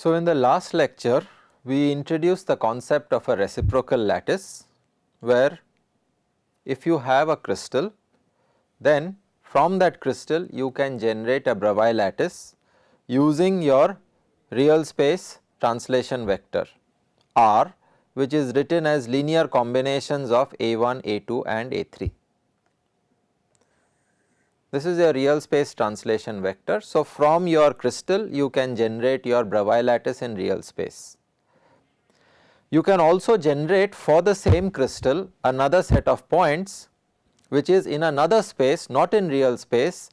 So, in the last lecture we introduced the concept of a reciprocal lattice, where if you have a crystal, then from that crystal you can generate a Bravais lattice using your real space translation vector R, which is written as linear combinations of A1, A2 and A3. This is a real space translation vector. So, from your crystal you can generate your Bravais lattice in real space. You can also generate for the same crystal another set of points which is in another space, not in real space,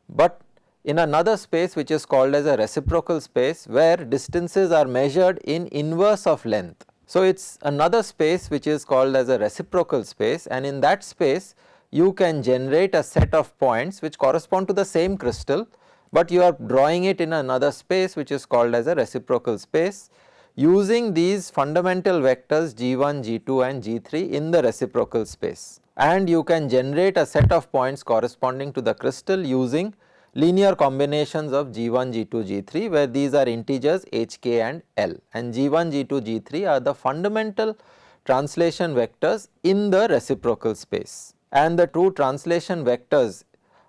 but in another space which is called as a reciprocal space, where distances are measured in inverse of length. So, it is another space which is called as a reciprocal space, and in that space you can generate a set of points which correspond to the same crystal, but you are drawing it in another space which is called as a reciprocal space using these fundamental vectors g1, g2 and g3 in the reciprocal space. And you can generate a set of points corresponding to the crystal using linear combinations of g1, g2, g3, where these are integers h, k and l, and g1, g2, g3 are the fundamental translation vectors in the reciprocal space, and the two translation vectors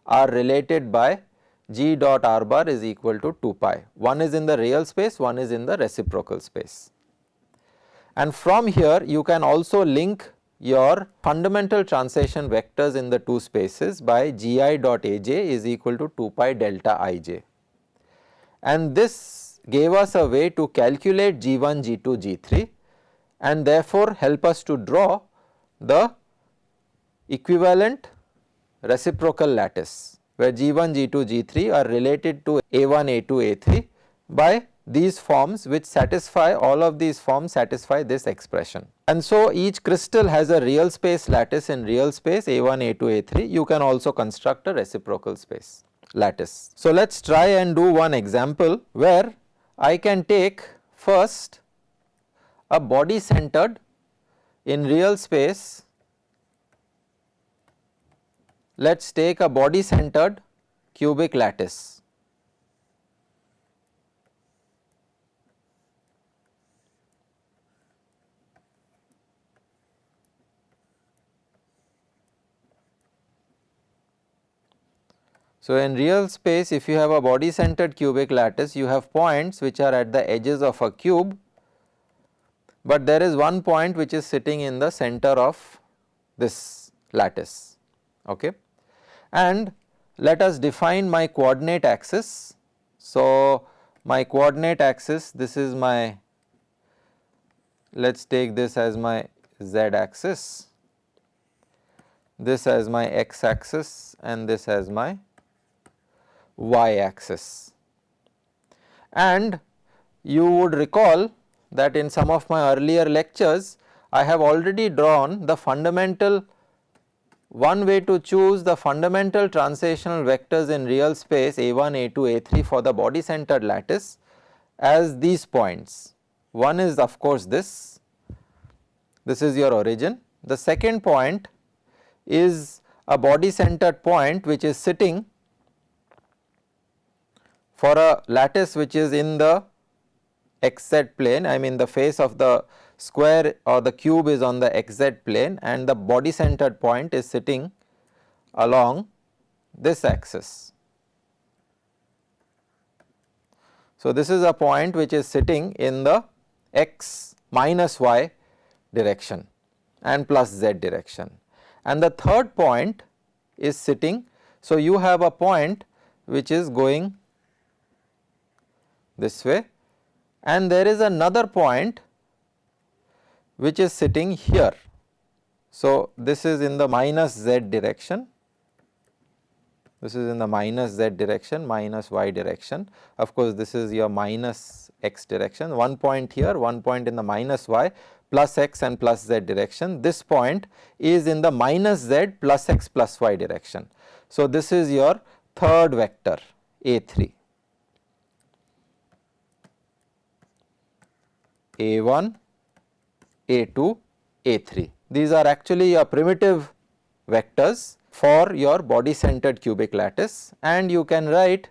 are related by g dot r bar is equal to 2 pi. One is in the real space, one is in the reciprocal space. And from here you can also link your fundamental translation vectors in the two spaces by gi dot aj is equal to 2 pi delta ij. And this gave us a way to calculate g1, g2, g3, and therefore help us to draw the equivalent reciprocal lattice, where g1, g2, g3 are related to a1, a2, a3 by these forms, which satisfy, all of these forms satisfy this expression. And so, each crystal has a real space lattice in real space a1, a2, a3. You can also construct a reciprocal space lattice. So, let us try and do one example where I can take first a body centered in real space. Let us take a body centered cubic lattice. So, in real space, if you have a body centered cubic lattice, you have points which are at the edges of a cube, but there is one point which is sitting in the center of this lattice. Okay. And let us define my coordinate axis. So, my coordinate axis, this is my, let us take this as my z axis, this as my x axis and this as my y axis. And you would recall that in some of my earlier lectures I have already drawn the fundamental, one way to choose the fundamental translational vectors in real space a1, a2, a3 for the body centered lattice as these points. One is of course this is your origin. The second point is a body centered point which is sitting for a lattice which is in the xz plane, I mean the face of the square or the cube is on the xz plane, and the body centered point is sitting along this axis. So, this is a point which is sitting in the x minus y direction and plus z direction, and the third point is sitting. So, you have a point which is going this way, and there is another point which is sitting here. So, this is in the minus z direction, this is in the minus z direction, minus y direction. Of course, this is your minus x direction, one point here, one point in the minus y, plus x and plus z direction. This point is in the minus z plus x plus y direction. So, this is your third vector A3. A1, A2, A3. These are actually your primitive vectors for your body centered cubic lattice, and you can write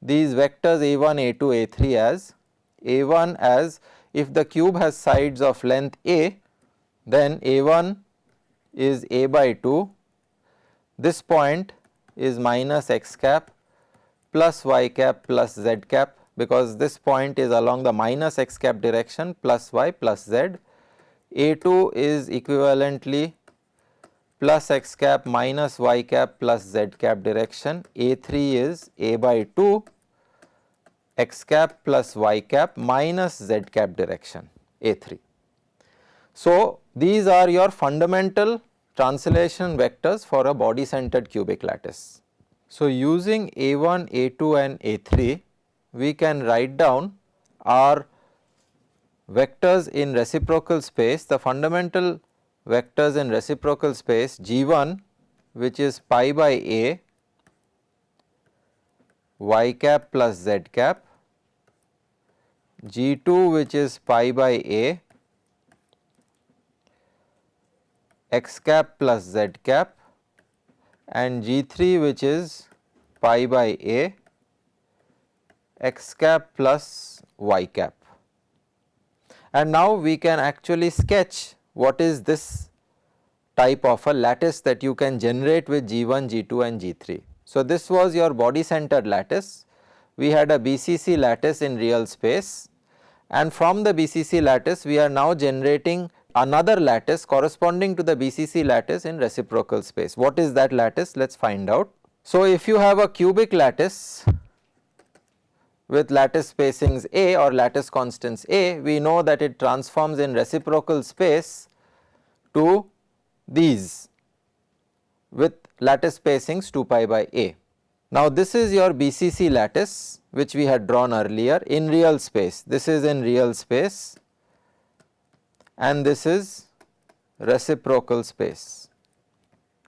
these vectors A1, A2, A3 as A1 as, if the cube has sides of length A, then A1 is A by 2, this point is minus x cap plus y cap plus z cap, because this point is along the minus x cap direction, plus y plus z. A2 is equivalently plus x cap minus y cap plus z cap direction. A3 is A by 2 x cap plus y cap minus z cap direction, A3. So, these are your fundamental translation vectors for a body centered cubic lattice. So, using A1, A2 and A3, we can write down our vectors in reciprocal space. The fundamental vectors in reciprocal space, G1, which is pi by A, y cap plus z cap, G2 which is pi by A, x cap plus z cap, and G3 which is pi by A, x cap plus y cap. And now we can actually sketch what is this type of a lattice that you can generate with G1, G2 and G3. So, this was your body centered lattice. We had a BCC lattice in real space, and from the BCC lattice we are now generating another lattice corresponding to the BCC lattice in reciprocal space. What is that lattice? Let us find out. So, if you have a cubic lattice with lattice spacings A or lattice constants A, we know that it transforms in reciprocal space to these with lattice spacings 2 pi by A. Now, this is your BCC lattice which we had drawn earlier in real space. This is in real space and this is reciprocal space.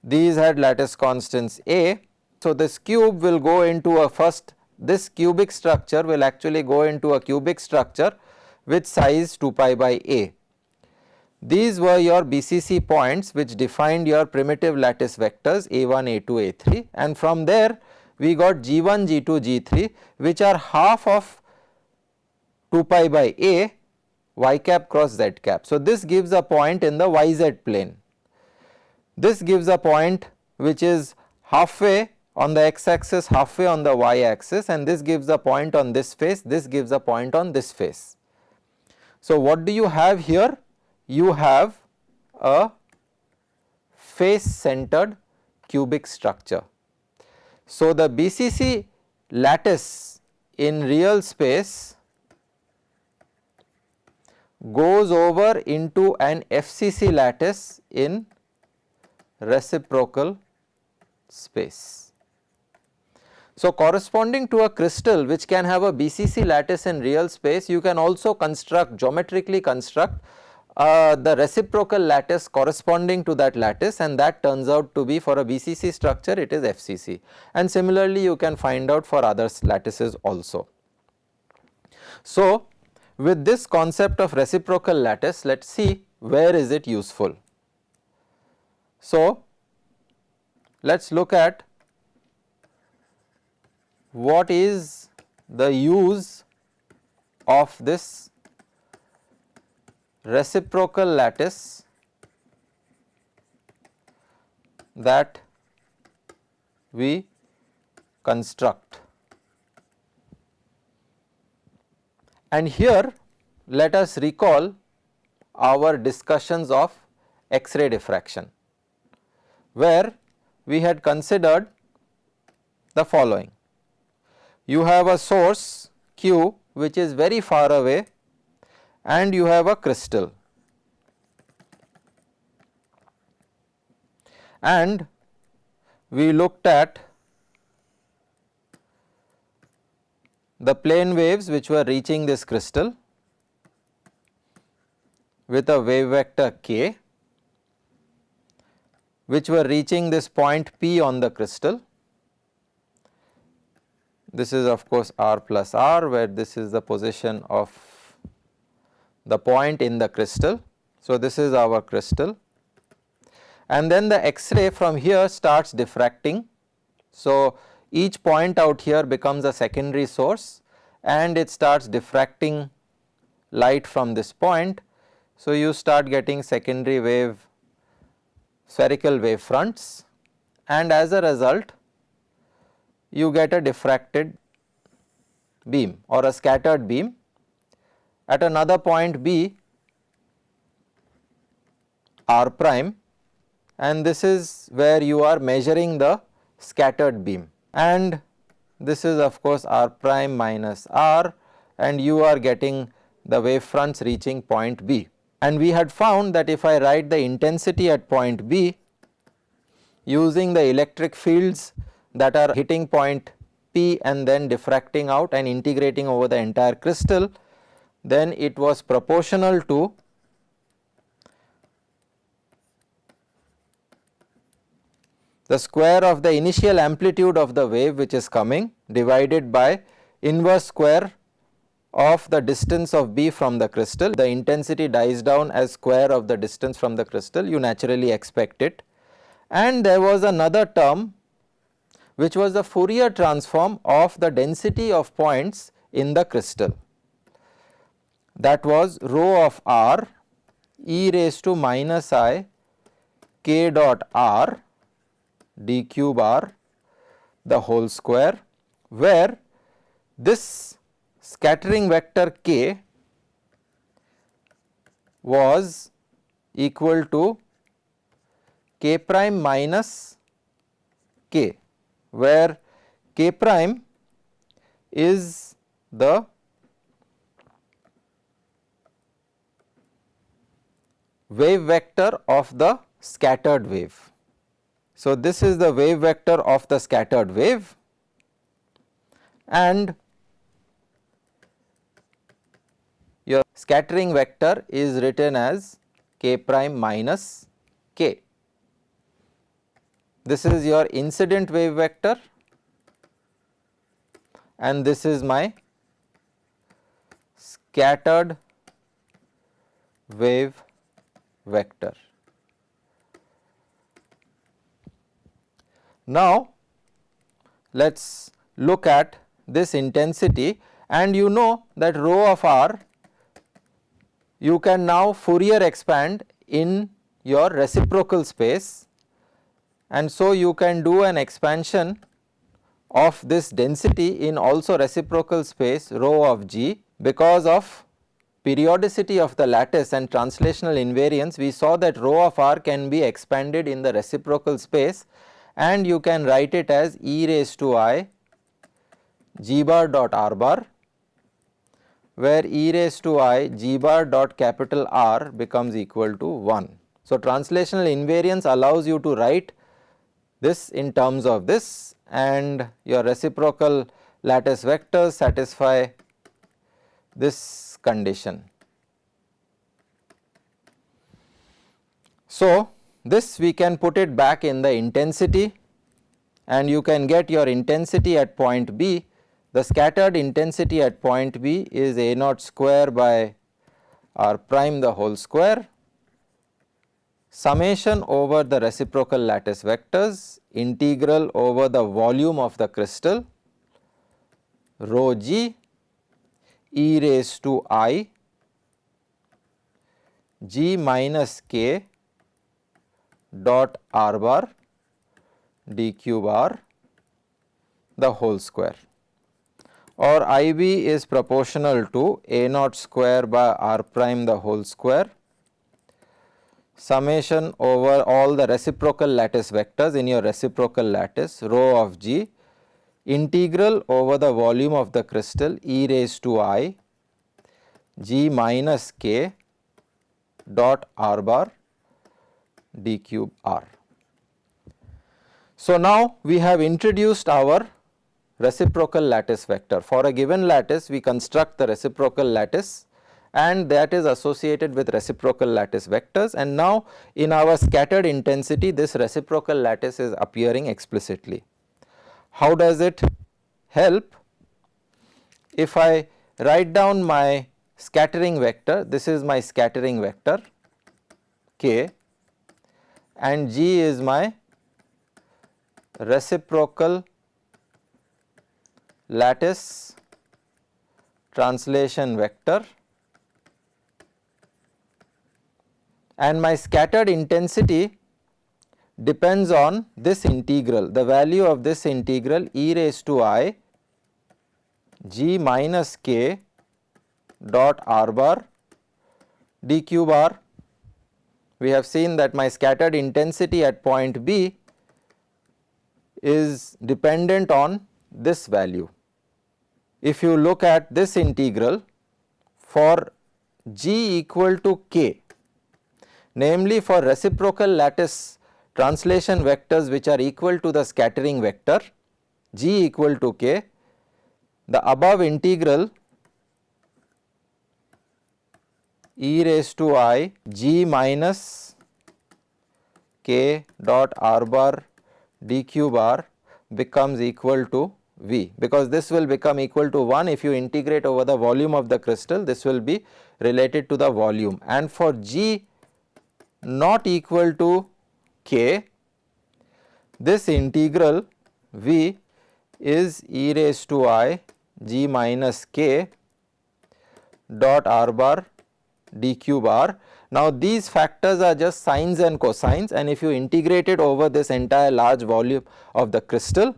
These had lattice constants A. So, this cube will go into a this cubic structure will actually go into a cubic structure with size 2 pi by A. These were your BCC points which defined your primitive lattice vectors A1, A2, A3, and from there we got G1, G2, G3 which are half of 2 pi by A, y cap cross z cap. So, this gives a point in the yz plane. This gives a point which is halfway on the x axis, halfway on the y axis, and this gives a point on this face, this gives a point on this face. So, what do you have here? You have a face centered cubic structure. So, the BCC lattice in real space goes over into an FCC lattice in reciprocal space. So, corresponding to a crystal which can have a BCC lattice in real space, you can also geometrically construct the reciprocal lattice corresponding to that lattice, and that turns out to be, for a BCC structure, it is FCC, and similarly you can find out for other lattices also. So, with this concept of reciprocal lattice, let us see where is it useful. So, let us look at what is the use of this reciprocal lattice that we construct. And here let us recall our discussions of X-ray diffraction, where we had considered the following. You have a source Q which is very far away and you have a crystal, and we looked at the plane waves which were reaching this crystal with a wave vector k, which were reaching this point P on the crystal. This is of course r plus r, where this is the position of the point in the crystal. So, this is our crystal, and then the X-ray from here starts diffracting. So, each point out here becomes a secondary source and it starts diffracting light from this point. So, you start getting secondary wave, spherical wave fronts, and as a result you get a diffracted beam or a scattered beam. At another point B r prime, and this is where you are measuring the scattered beam, and this is of course r prime minus r, and you are getting the wave fronts reaching point B. And we had found that if I write the intensity at point B using the electric fields that are hitting point P and then diffracting out and integrating over the entire crystal, then it was proportional to the square of the initial amplitude of the wave which is coming divided by inverse square of the distance of B from the crystal. The intensity dies down as square of the distance from the crystal, you naturally expect it. And there was another term which was the Fourier transform of the density of points in the crystal. That was rho of r e raised to minus I k dot r d cube r the whole square, where this scattering vector k was equal to k prime minus k, where k prime is the wave vector of the scattered wave. So, this is the wave vector of the scattered wave, and your scattering vector is written as k prime minus k. This is your incident wave vector and this is my scattered wave vector. Now, let us look at this intensity, and you know that rho of r you can now Fourier expand in your reciprocal space, and so you can do an expansion of this density in also reciprocal space rho of g. Because of periodicity of the lattice and translational invariance, we saw that rho of r can be expanded in the reciprocal space, and you can write it as e raised to I g bar dot r bar, where e raised to I g bar dot capital R becomes equal to 1. So, translational invariance allows you to write this in terms of this, and your reciprocal lattice vectors satisfy this condition. So, this we can put it back in the intensity, and you can get your intensity at point B. The scattered intensity at point B is A naught square by r prime the whole square, summation over the reciprocal lattice vectors, integral over the volume of the crystal, rho g e raised to I g minus k dot r bar d cube r the whole square, or IB is proportional to A naught square by r prime the whole square, summation over all the reciprocal lattice vectors in your reciprocal lattice, rho of g, integral over the volume of the crystal e raised to I g minus k dot r bar d cube r. So, now we have introduced our reciprocal lattice vector. For a given lattice, we construct the reciprocal lattice, and that is associated with reciprocal lattice vectors, and now in our scattered intensity this reciprocal lattice is appearing explicitly. How does it help? If I write down my scattering vector, this is my scattering vector k, and g is my reciprocal lattice translation vector and my scattered intensity depends on this integral, the value of this integral e raised to I g minus k dot r bar dq bar. We have seen that my scattered intensity at point B is dependent on this value. If you look at this integral for g equal to k, namely for reciprocal lattice translation vectors which are equal to the scattering vector g equal to k, the above integral e raised to I g minus k dot r bar dq bar becomes equal to V, because this will become equal to 1 if you integrate over the volume of the crystal. This will be related to the volume, and for g not equal to k, this integral V is e raised to I g minus k dot r bar dq bar. Now these factors are just sines and cosines, and if you integrate it over this entire large volume of the crystal,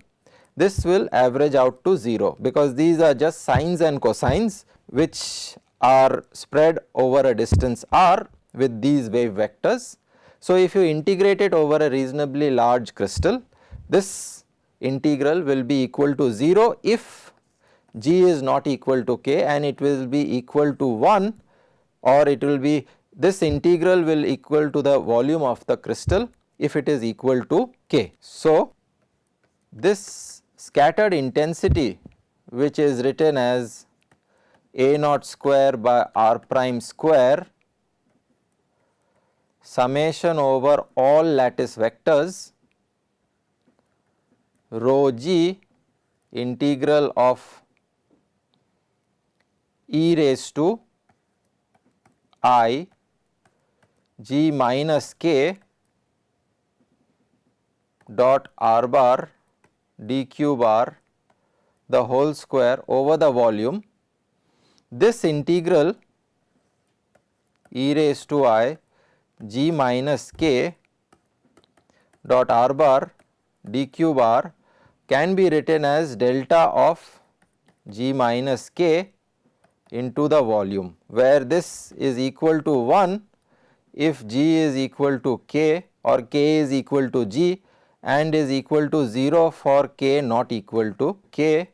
this will average out to 0, because these are just sines and cosines which are spread over a distance r with these wave vectors. So if you integrate it over a reasonably large crystal, this integral will be equal to 0 if g is not equal to k, and it will be equal to 1, or it will be, this integral will equal to the volume of the crystal if it is equal to k. So this scattered intensity, which is written as a naught square by r prime square summation over all lattice vectors rho g integral of e raised to I g minus k dot r bar dq bar the whole square over the volume. This integral e raised to I g minus k dot r bar dq bar can be written as delta of g minus k into the volume, where this is equal to 1 if g is equal to k or k is equal to g, and is equal to 0 for k not equal to k.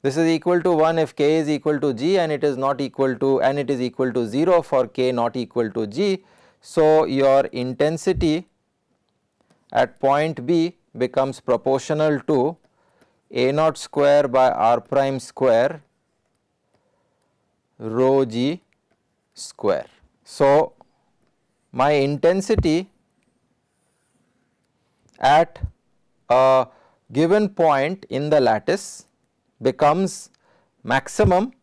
This is equal to 1 if k is equal to g, and it is not equal to, and it is equal to 0 for k not equal to g. So your intensity at point B becomes proportional to a naught square by r prime square rho g square. So my intensity at a given point in the lattice becomes maximum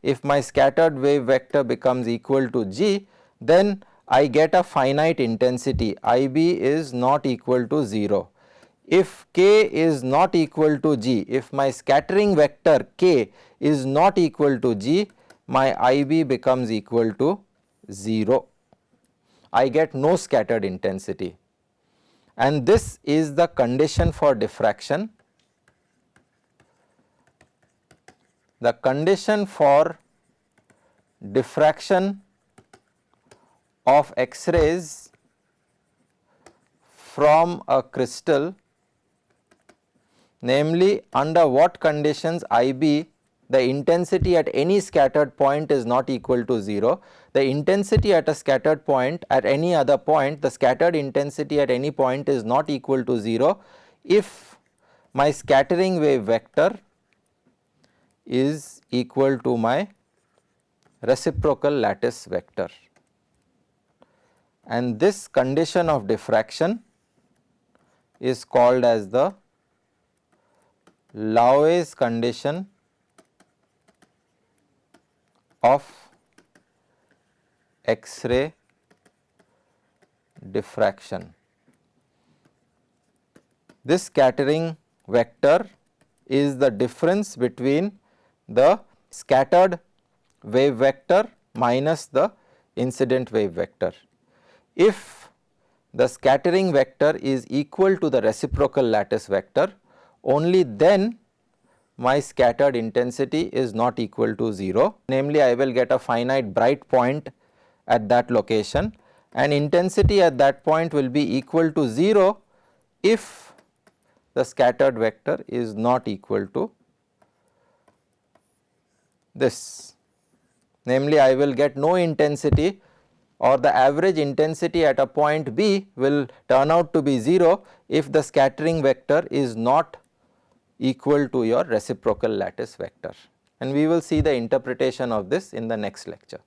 if my scattered wave vector becomes equal to g. Then I get a finite intensity, IB is not equal to 0. If k is not equal to g, if my scattering vector k is not equal to g, my IB becomes equal to 0. I get no scattered intensity, and this is the condition for diffraction. The condition for diffraction of X-rays from a crystal, namely under what conditions IB, the intensity at any scattered point is not equal to 0. The intensity at a scattered point, at any other point, the scattered intensity at any point is not equal to 0 if my scattering wave vector is equal to my reciprocal lattice vector. And this condition of diffraction is called as the Laue's condition of X-ray diffraction. This scattering vector is the difference between the scattered wave vector minus the incident wave vector. if the scattering vector is equal to the reciprocal lattice vector, only then my scattered intensity is not equal to 0. Namely, I will get a finite bright point at that location, and intensity at that point will be equal to 0 if the scattered vector is not equal to this. Namely, I will get no intensity, or the average intensity at a point B will turn out to be 0 if the scattering vector is not equal to your reciprocal lattice vector, and we will see the interpretation of this in the next lecture.